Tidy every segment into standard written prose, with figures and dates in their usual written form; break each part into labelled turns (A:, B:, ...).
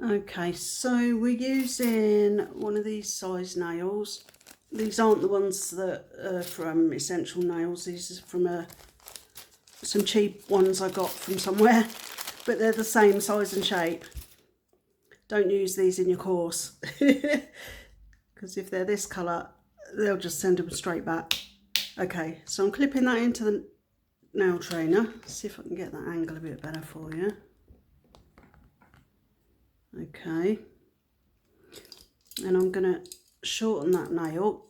A: Okay, so we're using one of these size nails. These aren't the ones that are from Essential Nails. These are from some cheap ones I got from somewhere, but they're the same size and shape. Don't use these in your course, because if they're this colour, they'll just send them straight back. Okay, so I'm clipping that into the nail trainer. See if I can get that angle a bit better for you. Okay, and I'm going to shorten that nail.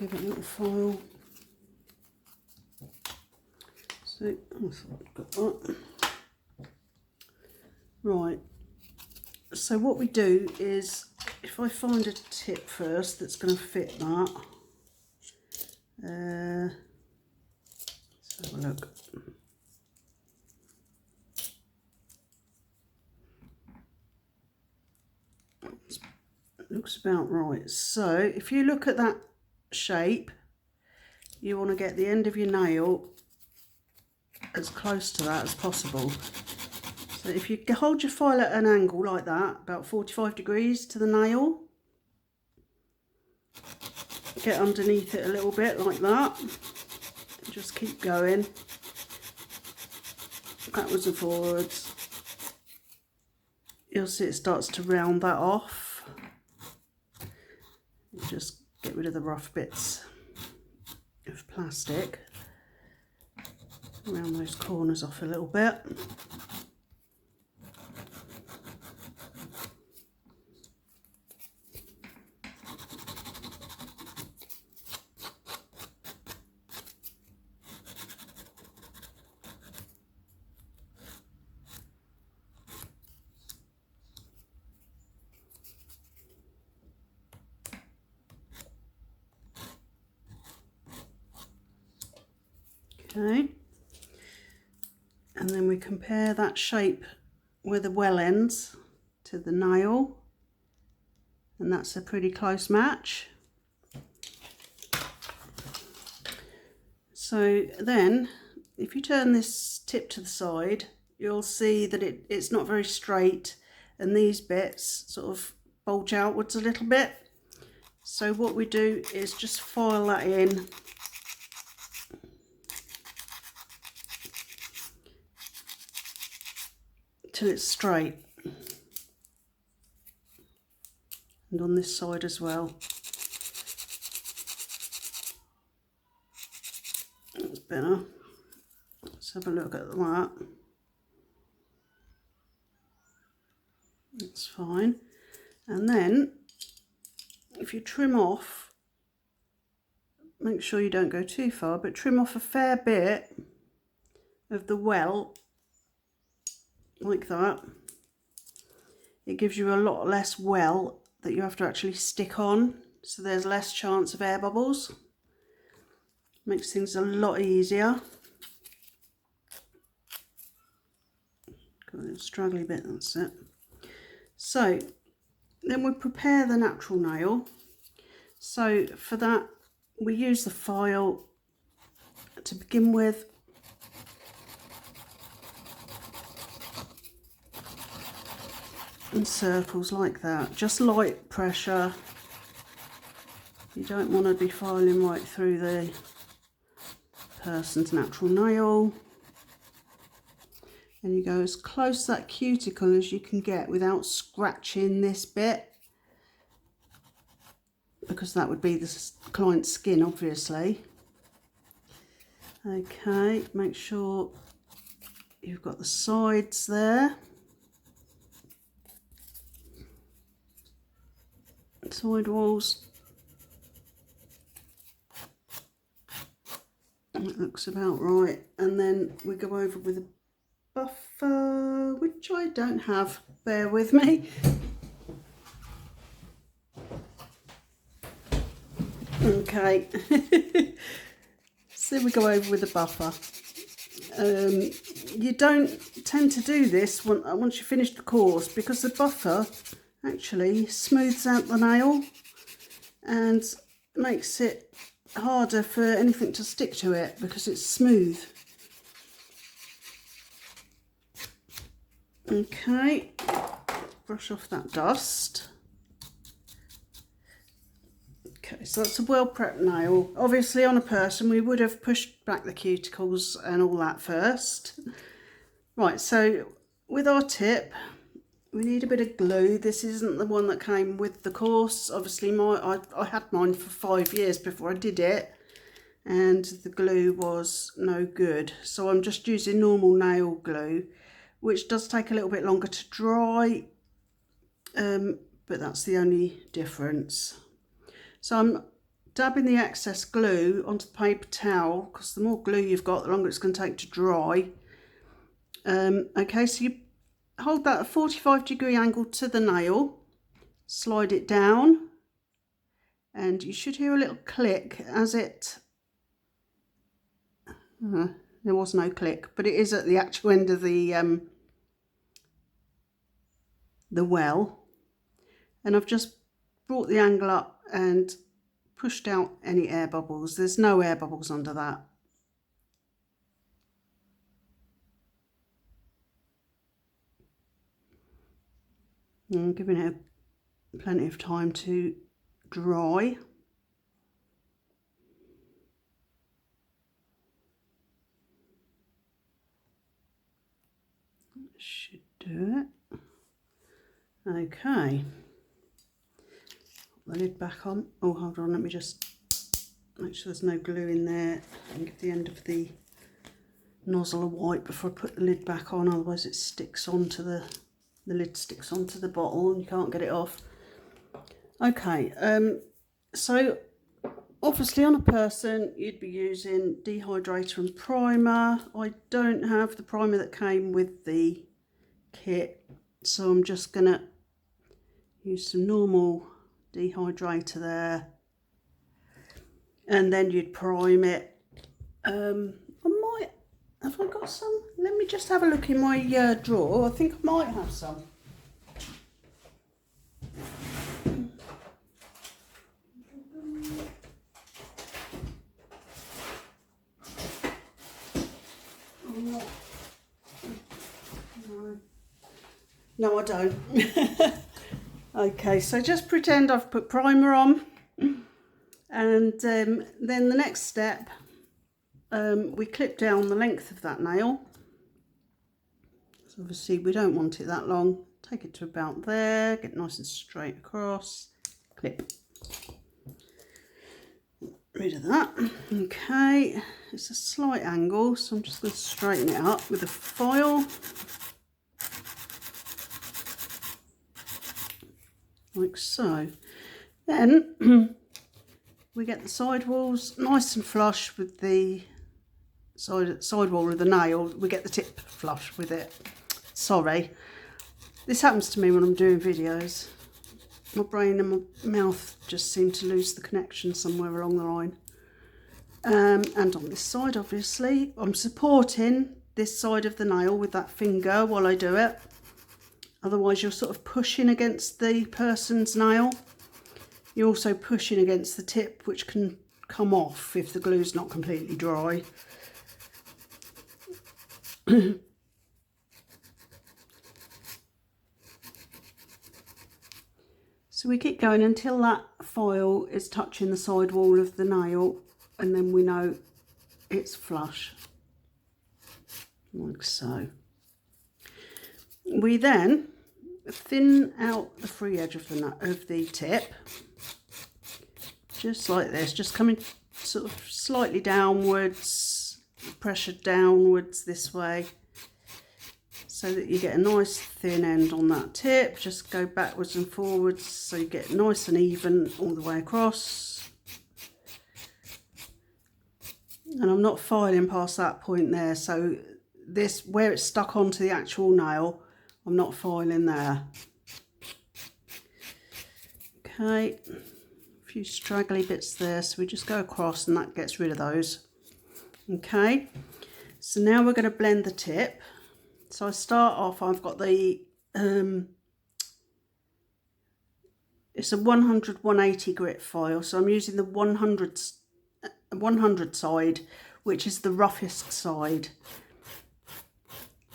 A: Give it a little file. So, I thought I'd got that. Right, so what we do is, if I find a tip first that's going to fit that, let's have a look. Looks about right. So if you look at that shape, you want to get the end of your nail as close to that as possible. So if you hold your file at an angle like that, about 45 degrees to the nail, get underneath it a little bit like that, and just keep going backwards and forwards. You'll see it starts to round that off. Just get rid of the rough bits of plastic, round those corners off a little bit. Okay, and then we compare that shape with the well ends to the nail, and that's a pretty close match. So then if you turn this tip to the side, you'll see that it's not very straight, and these bits sort of bulge outwards a little bit. So what we do is just file that in till it's straight, and on this side as well. That's better. Let's have a look at that. That's fine. And then if you trim off, make sure you don't go too far, but trim off a fair bit of the well like that. It gives you a lot less well that you have to actually stick on, so there's less chance of air bubbles. Makes things a lot easier. Got a little straggly bit, that's it. So then we prepare the natural nail. So for that we use the file to begin with. In circles like that, just light pressure. You don't want to be filing right through the person's natural nail. And you go as close to that cuticle as you can get without scratching this bit, because that would be the client's skin, obviously. Okay, make sure you've got the sides there. Side walls. That looks about right. And then we go over with a buffer, which I don't have. Bear with me. Okay. So we go over with a buffer. You don't tend to do this once you finish the course, because the buffer actually smooths out the nail and makes it harder for anything to stick to it because it's smooth. Okay, brush off that dust. Okay, so that's a well prepped nail. Obviously on a person we would have pushed back the cuticles and all that first. Right, so with our tip we need a bit of glue. This isn't the one that came with the course. Obviously I had mine for 5 years before I did it and the glue was no good. So I'm just using normal nail glue, which does take a little bit longer to dry, but that's the only difference. So I'm dabbing the excess glue onto the paper towel because the more glue you've got, the longer it's going to take to dry. Okay, so you hold that at a 45-degree angle to the nail, slide it down, and you should hear a little click as it... there was no click, but it is at the actual end of the well. And I've just brought the angle up and pushed out any air bubbles. There's no air bubbles under that. And giving it plenty of time to dry. That should do it. Okay. Put the lid back on. Oh, hold on, let me just make sure there's no glue in there and give the end of the nozzle a wipe before I put the lid back on, otherwise it sticks onto the lid sticks onto the bottle and you can't get it off. Okay, so obviously on a person you'd be using dehydrator and primer. I don't have the primer that came with the kit, so I'm just gonna use some normal dehydrator there, and then you'd prime it. Have I got some? Let me just have a look in my drawer. I think I might have some. No, I don't. Okay, so just pretend I've put primer on, and then the next step, we clip down the length of that nail. So obviously we don't want it that long. Take it to about there, get nice and straight across, clip. Rid of that. Okay, it's a slight angle, so I'm just going to straighten it up with a file. Like so. Then we get the side walls nice and flush with the side wall of the nail. We get the tip flush with it. Sorry, this happens to me when I'm doing videos. My brain and my mouth just seem to lose the connection somewhere along the line. And on this side, obviously, I'm supporting this side of the nail with that finger while I do it. Otherwise, you're sort of pushing against the person's nail. You're also pushing against the tip, which can come off if the glue's not completely dry. So we keep going until that file is touching the side wall of the nail, and then we know it's flush, like so. We then thin out the free edge of the tip, just like this, just coming sort of slightly downwards, pressure downwards this way, so that you get a nice thin end on that tip. Just go backwards and forwards so you get nice and even all the way across. And I'm not filing past that point there, so this, where it's stuck onto the actual nail, I'm not filing there. Okay, a few straggly bits there, so we just go across and that gets rid of those. Okay, so now we're going to blend the tip. So I start off, I've got the, it's a 100-180 grit file, so I'm using the 100 100 side, which is the roughest side.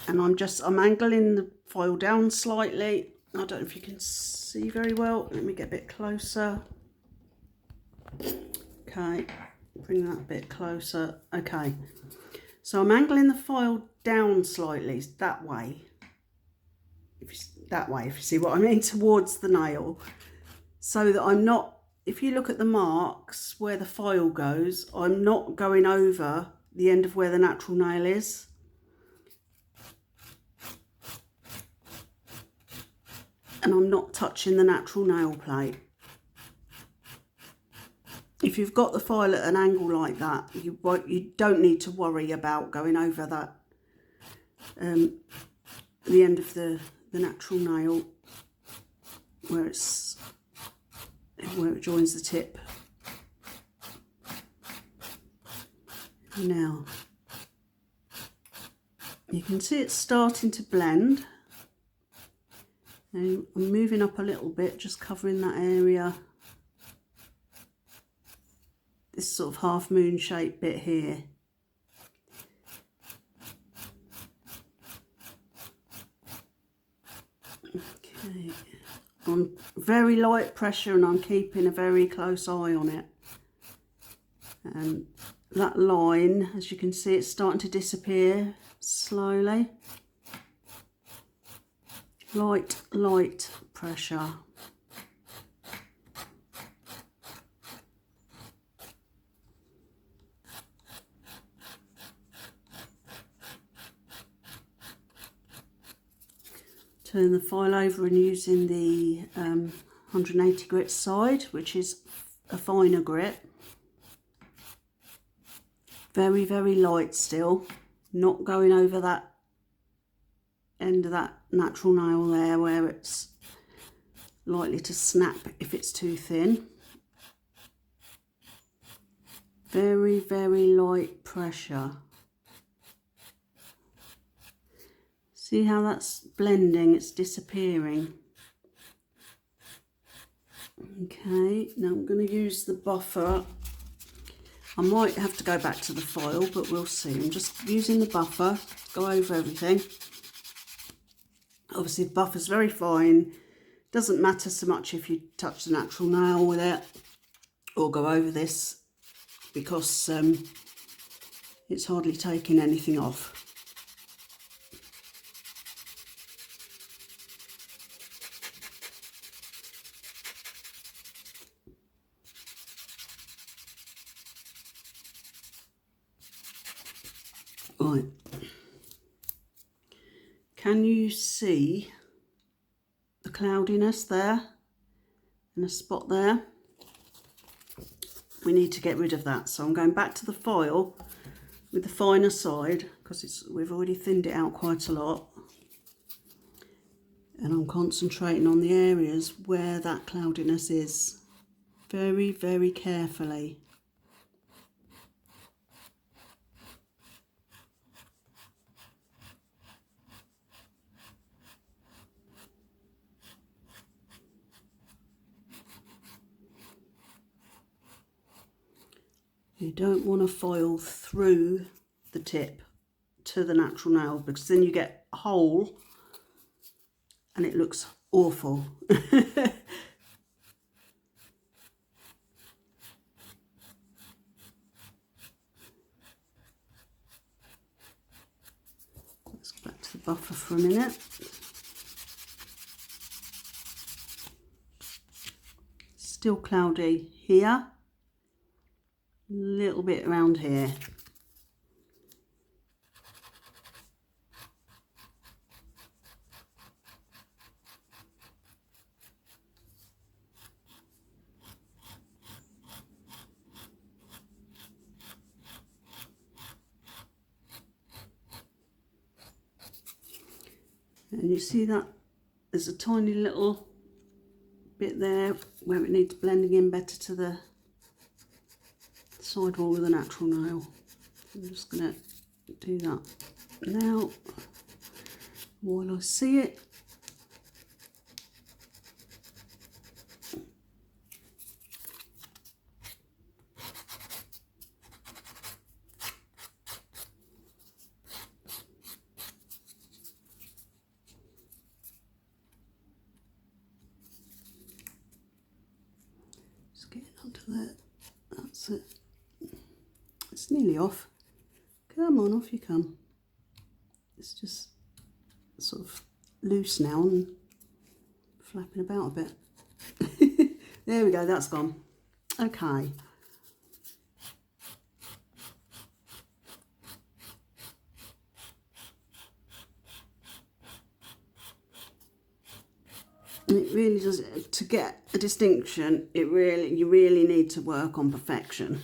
A: And I'm angling the file down slightly. I don't know if you can see very well. Let me get a bit closer. Okay, bring that a bit closer. Okay, so I'm angling the file down slightly, that way. If you see what I mean, towards the nail, so that I'm not, if you look at the marks where the file goes, I'm not going over the end of where the natural nail is. And I'm not touching the natural nail plate. If you've got the file at an angle like that, you don't need to worry about going over that, the end of the natural nail where it joins the tip. Now, you can see it's starting to blend. And I'm moving up a little bit, just covering that area. This sort of half moon shaped bit here. Okay, on very light pressure, and I'm keeping a very close eye on it. And that line, as you can see, it's starting to disappear slowly. Light pressure. Turn the file over and using the 180 grit side, which is a finer grit. Very, very light still, not going over that end of that natural nail there where it's likely to snap if it's too thin. Very, very light pressure. See how that's blending, it's disappearing. Okay, now I'm going to use the buffer. I might have to go back to the file, but we'll see. I'm just using the buffer to go over everything. Obviously the buffer's very fine. Doesn't matter so much if you touch the natural nail with it or go over this, because it's hardly taking anything off. Right, can you see the cloudiness there and a spot there? We need to get rid of that, so I'm going back to the file with the finer side, because we've already thinned it out quite a lot, and I'm concentrating on the areas where that cloudiness is, very, very carefully. You don't want to file through the tip to the natural nail, because then you get a hole and it looks awful. Let's go back to the buffer for a minute. Still cloudy here. A little bit around here. And you see that there's a tiny little bit there where it needs blending in better to the side wall with a natural nail. I'm just going to do that now while I see it. there. That's it. It's nearly off. Come on, off you come. It's just sort of loose now and flapping about a bit. There we go, that's gone. Okay. And it really does, to get a distinction, you really need to work on perfection.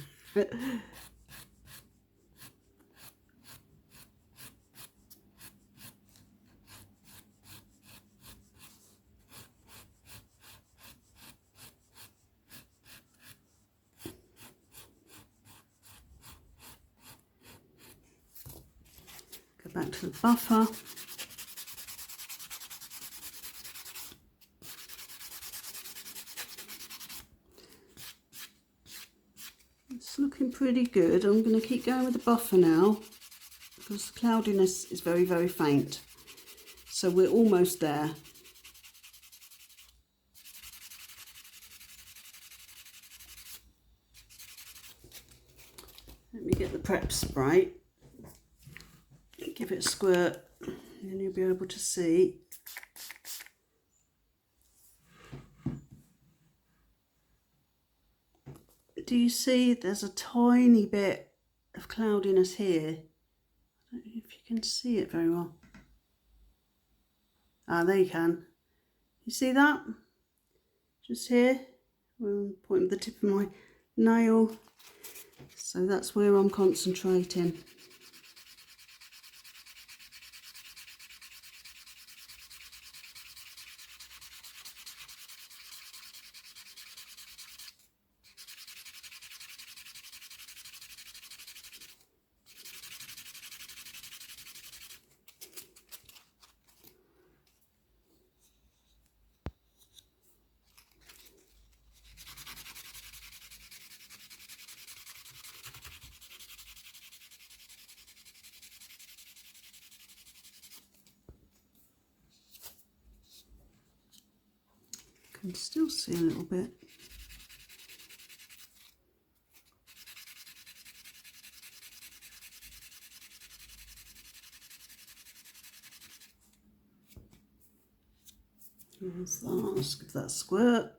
A: Go back to the buffer. It's looking pretty good. I'm going to keep going with the buffer now because the cloudiness is very, very faint. So we're almost there. Let me get the prep spray. Give it a squirt and you'll be able to see. Do you see there's a tiny bit of cloudiness here? I don't know if you can see it very well. Ah, there you can. You see that? Just here. I'm pointing the tip of my nail. So that's where I'm concentrating. Can still see a little bit. There's that. Let's give that a squirt.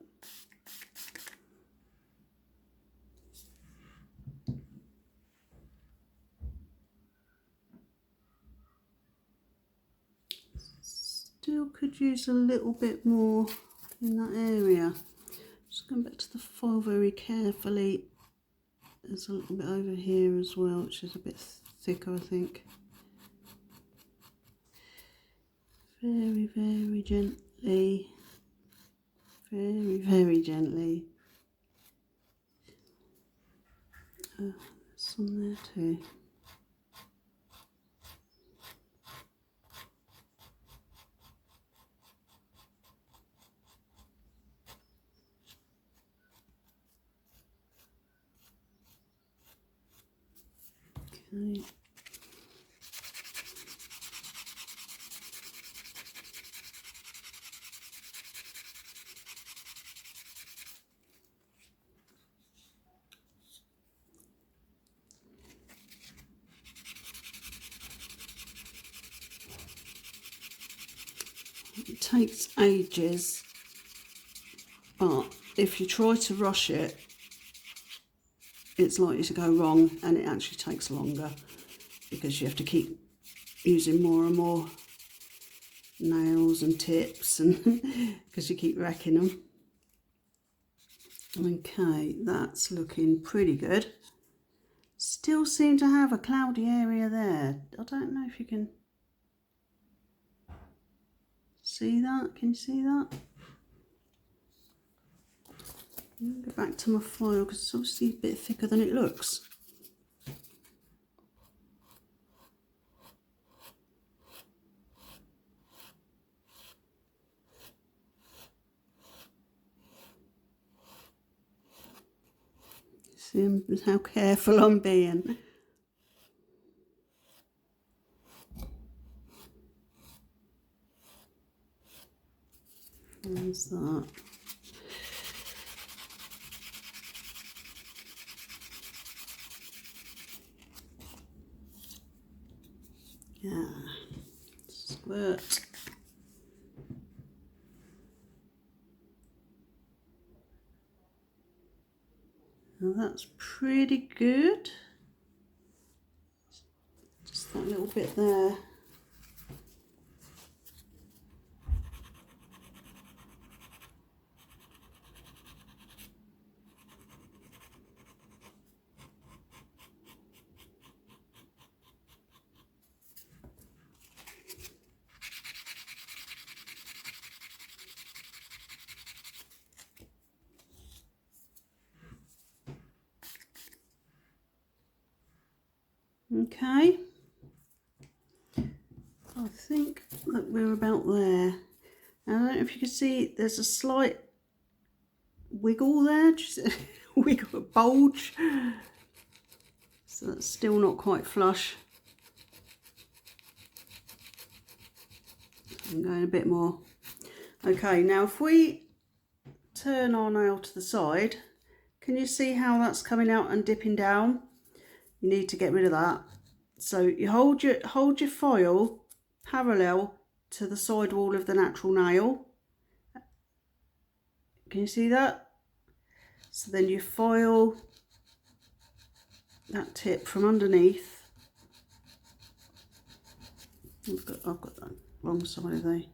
A: Still could use a little bit more in that area. Just going back to the foil very carefully. There's a little bit over here as well, which is a bit thicker, I think. Very, very gently. Very, very gently. There's some there too. Okay. It takes ages, but if you try to rush it, it's likely to go wrong, and it actually takes longer because you have to keep using more and more nails and tips, and because you keep wrecking them. Okay, that's looking pretty good. Still seem to have a cloudy area there. I don't know if you can see that. Can you see that? I'll go back to my foil because it's obviously a bit thicker than it looks. See how careful I'm being. There's that. Yeah, squirt. Now that's pretty good. Just that little bit there. Okay, I think that we're about there. Now, I don't know if you can see, there's a slight wiggle there, just wiggle, bulge. So that's still not quite flush. I'm going a bit more. Okay, now if we turn our nail to the side, can you see how that's coming out and dipping down? You need to get rid of that. So you hold your file parallel to the side wall of the natural nail. Can you see that? So then you file that tip from underneath. I've got that wrong side of the.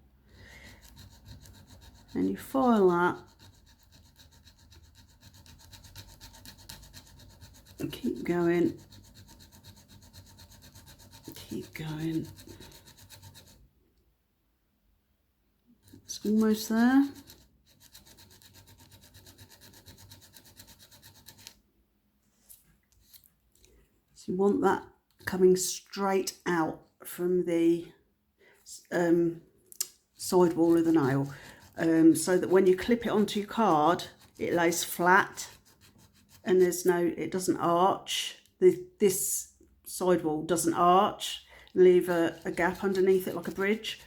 A: And you file that. And keep going. Keep going. It's almost there. So you want that coming straight out from the side wall of the nail, so that when you clip it onto your card, it lays flat and it doesn't arch. This side wall doesn't arch, leave a gap underneath it like a bridge.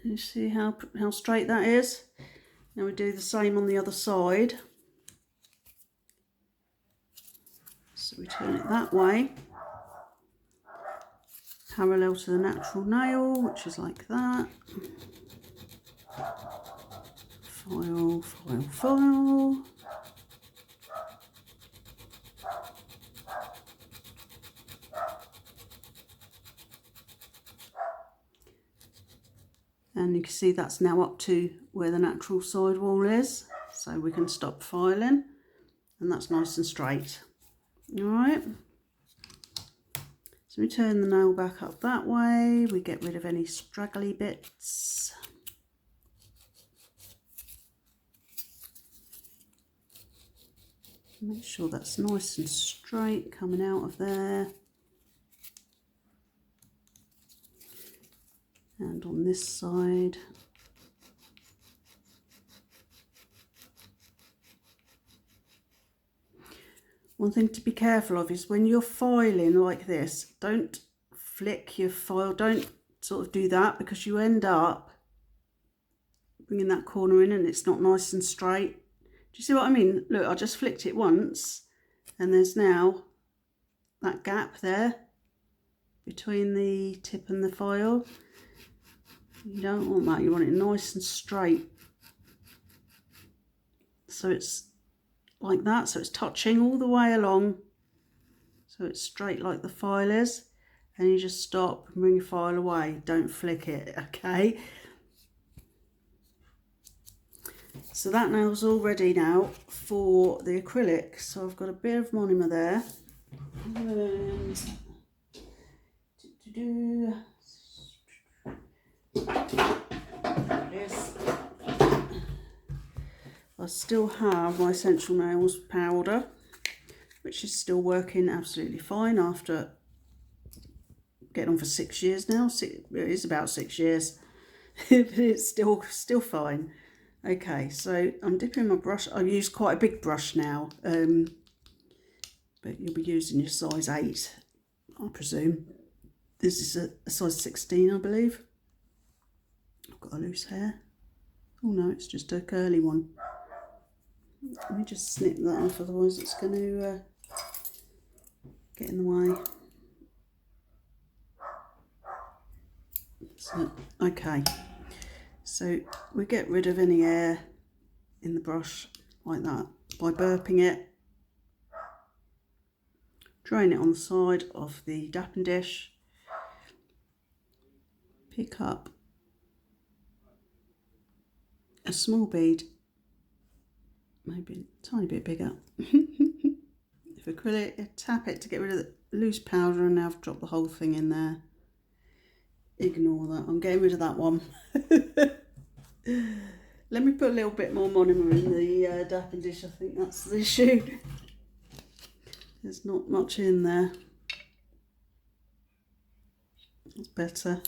A: You see how straight that is? Now we do the same on the other side. So we turn it that way, parallel to the natural nail, which is like that. File, file, file. And you can see that's now up to where the natural side wall is. So we can stop filing and that's nice and straight. All right. So we turn the nail back up that way. We get rid of any straggly bits. Make sure that's nice and straight coming out of there. And on this side. One thing to be careful of is when you're filing like this, don't flick your file, don't sort of do that, because you end up bringing that corner in and it's not nice and straight. Do you see what I mean? Look, I just flicked it once and there's now that gap there between the tip and the file. You don't want that, you want it nice and straight. So it's like that, so it's touching all the way along. So it's straight like the file is. And you just stop and bring your file away. Don't flick it, okay? So that nail's all ready now for the acrylic. So I've got a bit of monomer there. And there it is. I still have my Essential Nails powder, which is still working absolutely fine after getting on for 6 years now. It is about 6 years, but it's still fine. Okay, so I'm dipping my brush. I use quite a big brush now, but you'll be using your size 8, I presume. This is a size 16, I believe. I've got a loose hair. Oh no, it's just a curly one. Let me just snip that off, otherwise it's going to get in the way. So, okay, so we get rid of any air in the brush like that by burping it. Drain it on the side of the dapping dish. Pick up a small bead, maybe a tiny bit bigger. If acrylic, tap it to get rid of the loose powder, and now I've dropped the whole thing in there. Ignore that, I'm getting rid of that one. Let me put a little bit more monomer in the dapping dish, I think that's the issue. There's not much in there. That's better.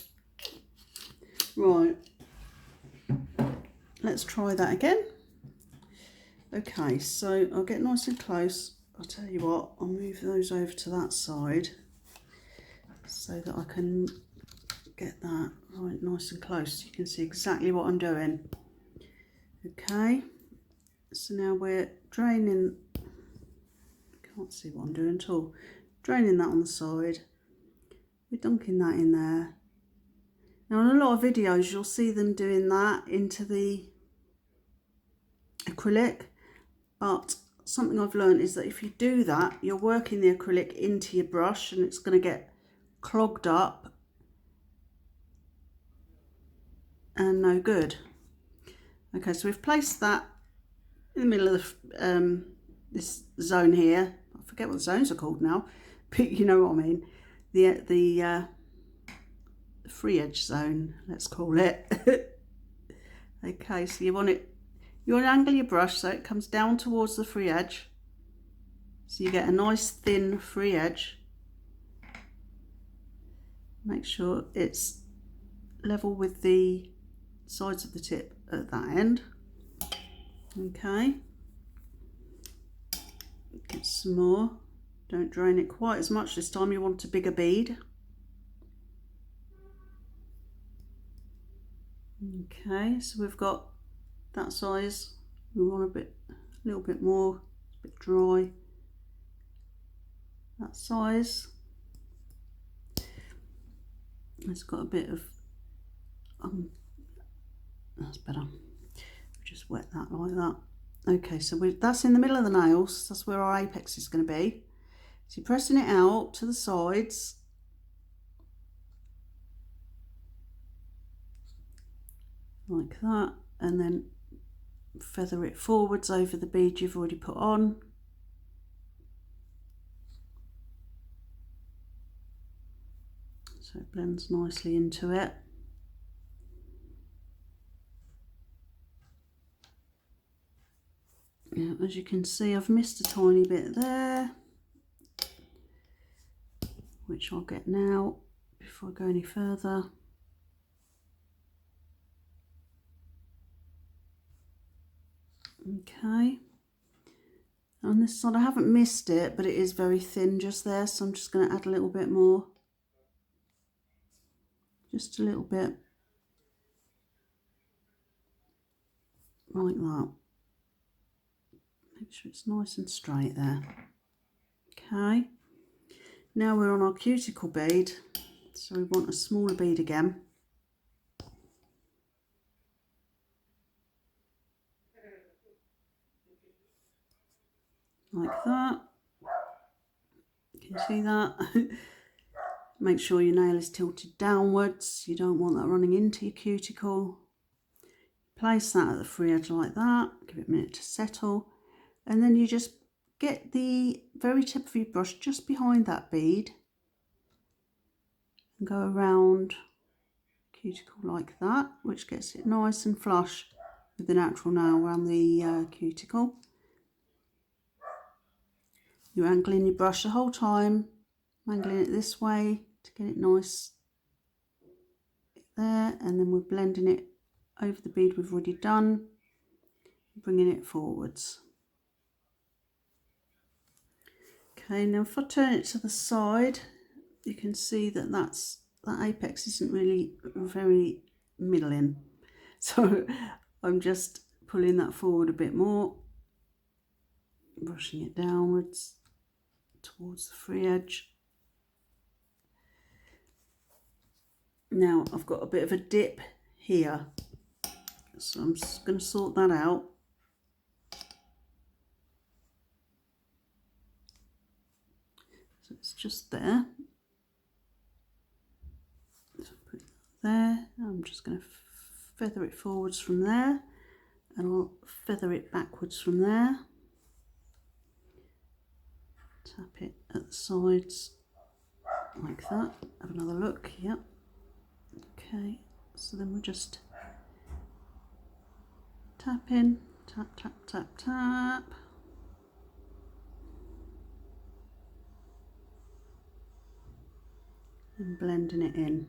A: Right, let's try that again. Okay, so I'll get nice and close. I'll tell you what, I'll move those over to that side so that I can get that right nice and close. You can see exactly what I'm doing. Okay, so now we're draining, can't see what I'm doing at all. Draining that on the side. We're dunking that in there. Now in a lot of videos you'll see them doing that into the acrylic, but something I've learned is that if you do that, you're working the acrylic into your brush and it's going to get clogged up and no good. Okay, so we've placed that in the middle of this zone here. I forget what the zones are called now, but you know what I mean. The free edge zone, let's call it. Okay, so you want to angle your brush so it comes down towards the free edge, so you get a nice thin free edge. Make sure it's level with the sides of the tip at that end. Okay, get some more. Don't drain it quite as much this time, you want a bigger bead. Okay, so we've got that size. We want a little bit more, a bit dry. That size. It's got a bit of that's better. Just wet that like that. Okay, so that's in the middle of the nails. That's where our apex is going to be. So you're pressing it out to the sides. Like that, and then feather it forwards over the bead you've already put on. So it blends nicely into it. Yeah, as you can see, I've missed a tiny bit there, which I'll get now before I go any further. Okay, on this side I haven't missed it, but it is very thin just there, so I'm just going to add a little bit more, just a little bit, like that. Make sure it's nice and straight there. Okay, now we're on our cuticle bead, so we want a smaller bead again. Like that. You can see that. Make sure your nail is tilted downwards. You don't want that running into your cuticle. Place that at the free edge like that. Give it a minute to settle. And then you just get the very tip of your brush just behind that bead and go around cuticle like that, which gets it nice and flush with the natural nail around the cuticle. You're angling your brush the whole time, angling it this way to get it nice there, and then we're blending it over the bead we've already done, bringing it forwards. Okay, now if I turn it to the side, you can see that that apex isn't really very middling. So I'm just pulling that forward a bit more, brushing it downwards towards the free edge. Now I've got a bit of a dip here, so I'm just going to sort that out. So it's just there. So put that there. I'm just going to feather it forwards from there, and I'll feather it backwards from there. Tap it at the sides like that. Have another look. Yep. Okay. So then we'll just tap in, tap, tap, tap, tap. And blending it in.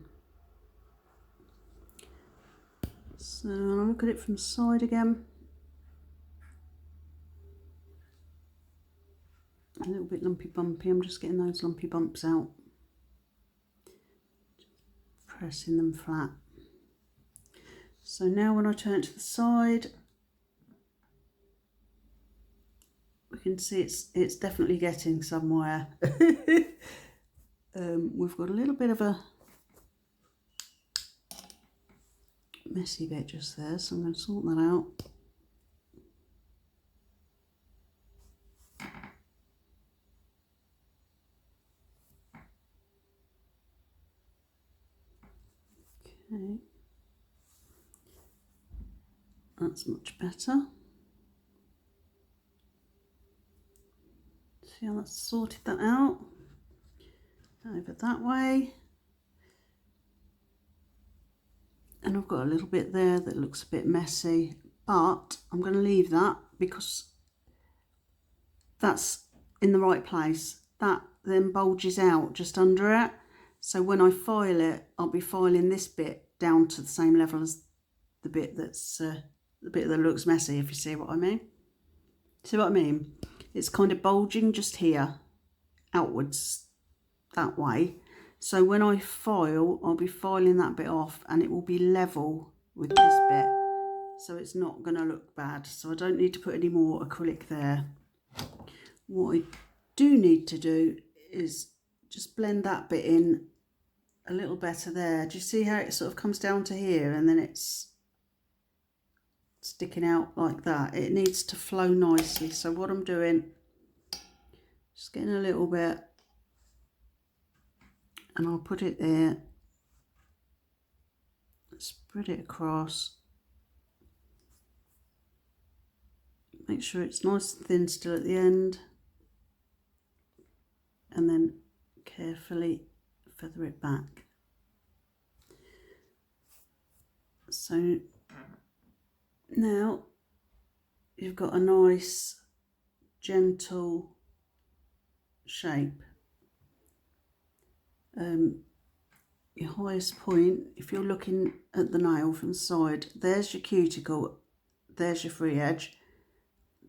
A: So I'll look at it from the side again. A little bit lumpy bumpy, I'm just getting those lumpy bumps out. Pressing them flat. So now when I turn it to the side, we can see it's definitely getting somewhere. We've got a little bit of a messy bit just there, so I'm going to sort that out. Okay, that's much better. See how that's sorted that out? Over that way. And I've got a little bit there that looks a bit messy, but I'm going to leave that because that's in the right place. That then bulges out just under it. So when I file it, I'll be filing this bit down to the same level as the bit that's the bit that looks messy, if you see what I mean. See what I mean? It's kind of bulging just here, outwards that way. So when I file, I'll be filing that bit off and it will be level with this bit. So it's not going to look bad. So I don't need to put any more acrylic there. What I do need to do is just blend that bit in a little better there. Do you see how it sort of comes down to here and then it's sticking out like that? It needs to flow nicely. So what I'm doing, just getting a little bit, and I'll put it there, spread it across, make sure it's nice and thin still at the end, and then carefully feather it back. So now you've got a nice gentle shape. Your highest point, if you're looking at the nail from the side, there's your cuticle, there's your free edge,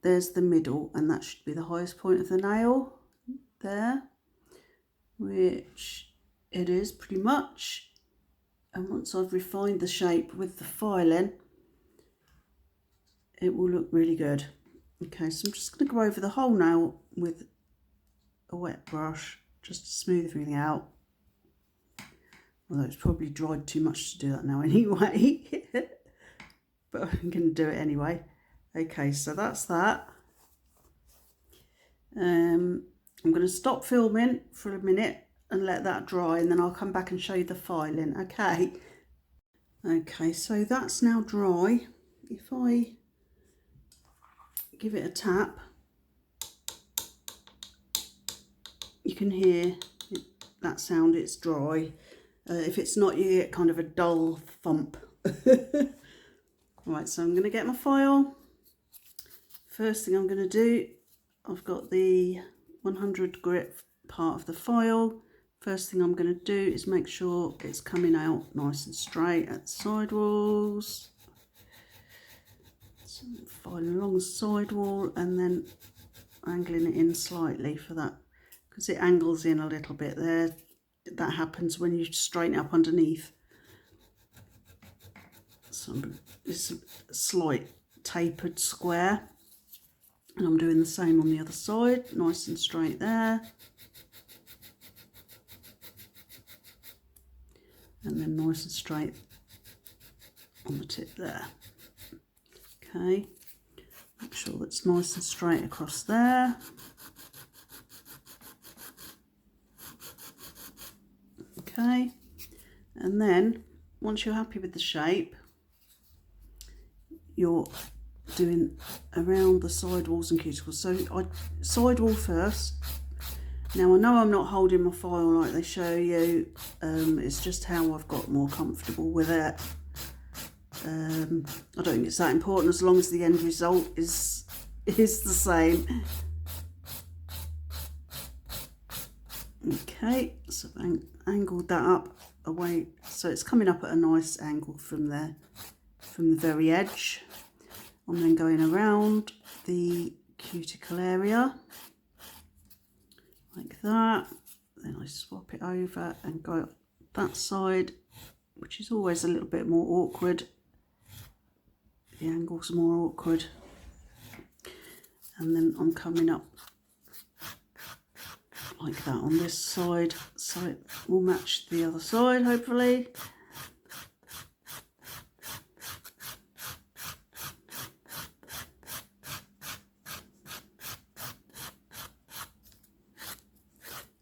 A: there's the middle, and that should be the highest point of the nail there, which it is pretty much. And once I've refined the shape with the filing, it will look really good. Okay, so I'm just going to go over the whole nail with a wet brush just to smooth everything out. Although it's probably dried too much to do that now anyway. But I'm going to do it anyway. Okay, so that's that. I'm going to stop filming for a minute and let that dry, and then I'll come back and show you the filing. Okay. Okay, so that's now dry. If I give it a tap, you can hear that sound, it's dry. If it's not, you get kind of a dull thump. Right, so I'm going to get my file. First thing I'm going to do, I've got the 100 grit part of the file. First thing I'm going to do is make sure it's coming out nice and straight at the side walls. So filing along the side wall and then angling it in slightly for that, because it angles in a little bit there. That happens when you straighten it up underneath. it's a slight tapered square, and I'm doing the same on the other side, nice and straight there, and then nice and straight on the tip there. Okay, make sure that's nice and straight across there. Okay, and then once you're happy with the shape, you're doing around the sidewalls and cuticles. So I sidewall first. Now I know I'm not holding my file like they show you, it's just how I've got more comfortable with it. I don't think it's that important as long as the end result is the same. Okay, so I've angled that up away, so it's coming up at a nice angle from there, from the very edge. I'm then going around the cuticle area like that, then I swap it over and go up that side, which is always a little bit more awkward. The angles are more awkward, and then I'm coming up like that on this side, so it will match the other side hopefully.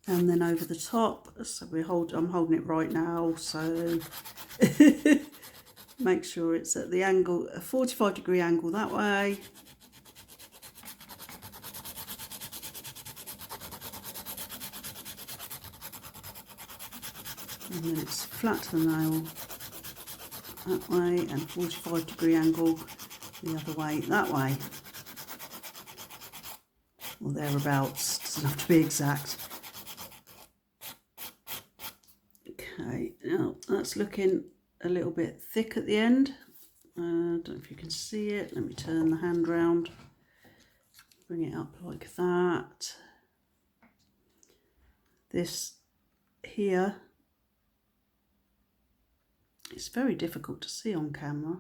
A: And then over the top, so I'm holding it right now, so make sure it's at the angle, a 45-degree angle that way. And then it's flat to the nail that way, and 45-degree angle the other way that way. Or thereabouts, doesn't have to be exact. Okay, now that's looking a little bit thick at the end. I don't know if you can see it. Let me turn the hand round, bring it up like that. This here, it's very difficult to see on camera.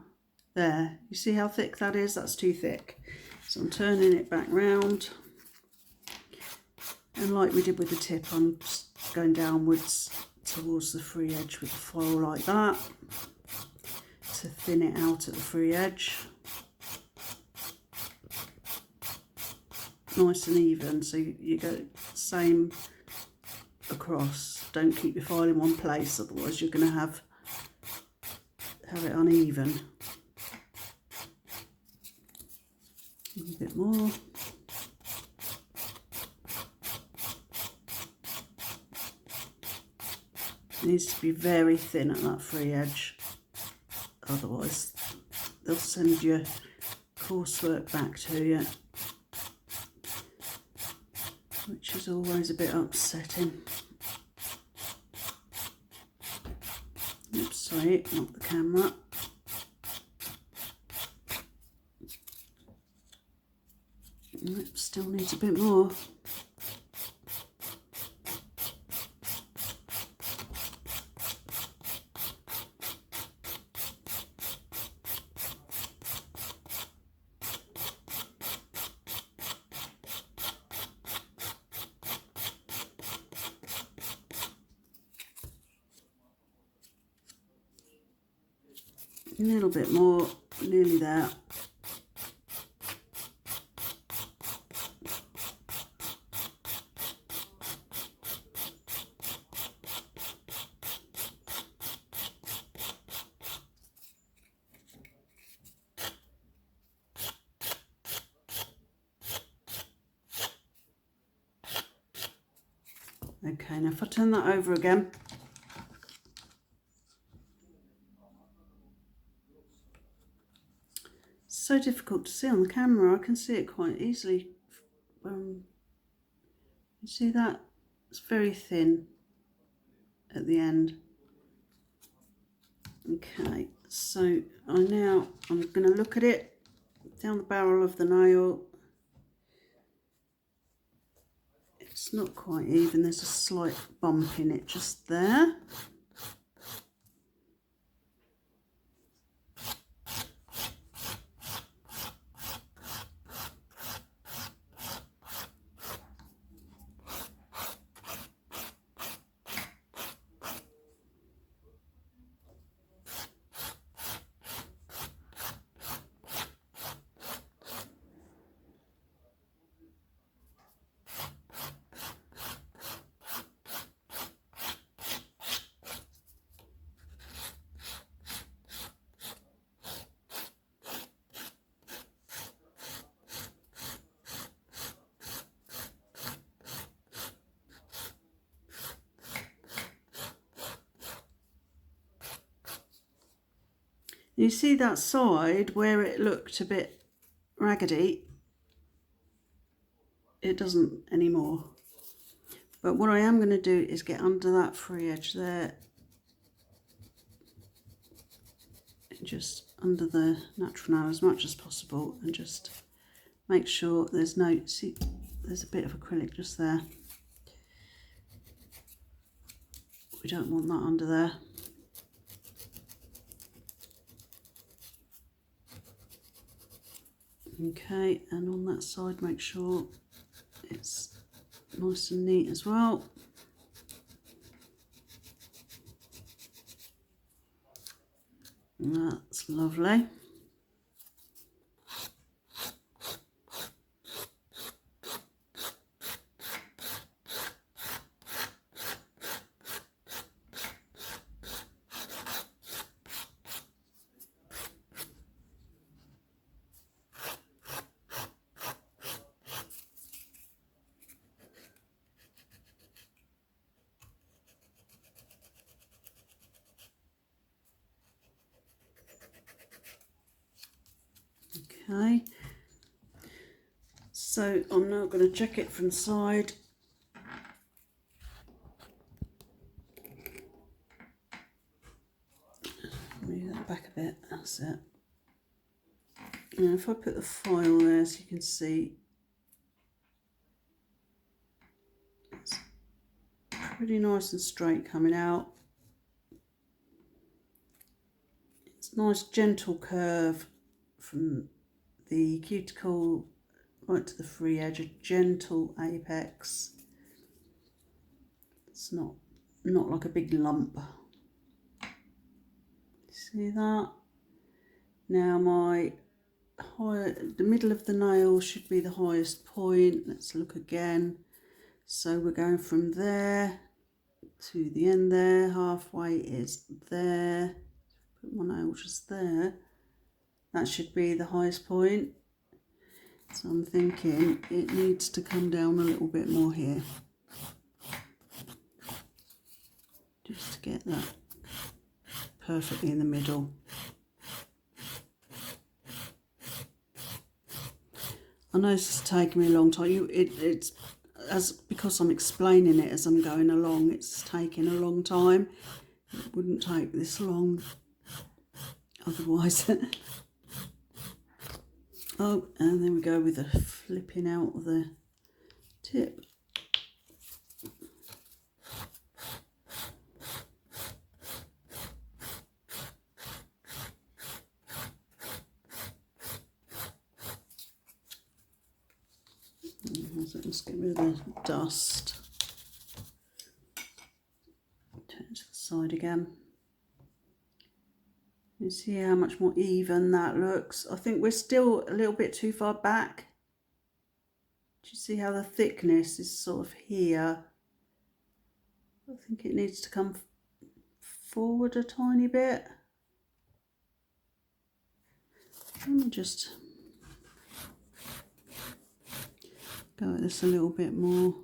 A: There, you see how thick that is? That's too thick. So I'm turning it back round. And like we did with the tip, I'm just going downwards towards the free edge with the file like that to thin it out at the free edge. Nice and even, so you go same across. Don't keep your file in one place, otherwise you're going to have it uneven. A bit more. It needs to be very thin at that free edge, otherwise they'll send your coursework back to you, which is always a bit upsetting. Oops, sorry, not the camera. It still needs a bit more. A little bit more, nearly there. Okay, now if I turn that over again, so difficult to see on the camera. I can see it quite easily. You see that? It's very thin at the end. Okay, so I'm going to look at it down the barrel of the nail. It's not quite even, there's a slight bump in it just there. You see that side where it looked a bit raggedy, it doesn't anymore. But what I am going to do is get under that free edge there, just under the natural nail as much as possible, and just make sure there's no, see there's a bit of acrylic just there. We don't want that under there. Okay, and on that side make sure it's nice and neat as well. That's lovely. Okay, so I'm now going to check it from the side. Move that back a bit, that's it. Now if I put the file there so you can see, it's pretty nice and straight coming out. It's a nice gentle curve from the cuticle right to the free edge, a gentle apex. It's not like a big lump. See that? Now the middle of the nail should be the highest point. Let's look again. So we're going from there to the end there. Halfway is there. Put my nail just there. That should be the highest point. So I'm thinking it needs to come down a little bit more here. Just to get that perfectly in the middle. I know this is taking me a long time. It's because I'm explaining it as I'm going along, it's taking a long time. It wouldn't take this long otherwise. Oh, and then we go with the flipping out of the tip. So let's get rid of the dust. Turn to the side again. You see how much more even that looks. I think we're still a little bit too far back. Do you see how the thickness is sort of here? I think it needs to come forward a tiny bit. Let me just go at this a little bit more.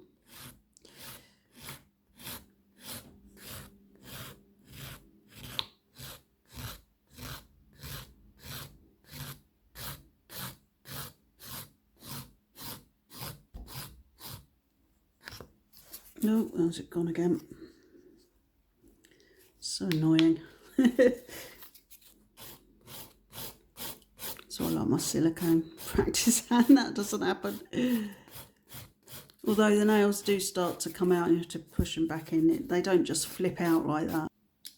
A: No, how's it gone again? So annoying. So I like my silicone practice hand, that doesn't happen. Although the nails do start to come out and you have to push them back in, they don't just flip out like that.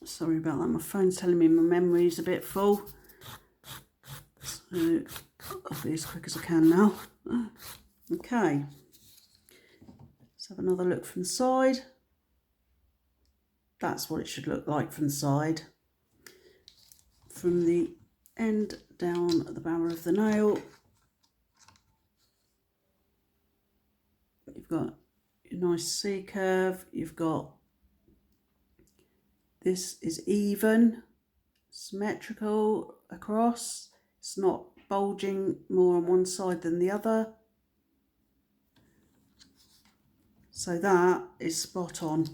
A: Sorry about that, my phone's telling me my memory's a bit full. So I'll be as quick as I can now. Okay. Let's have another look from the side. That's what it should look like from the side. From the end down at the barrel of the nail, you've got your nice C curve, you've got, this is even, symmetrical across, it's not bulging more on one side than the other. So that is spot on.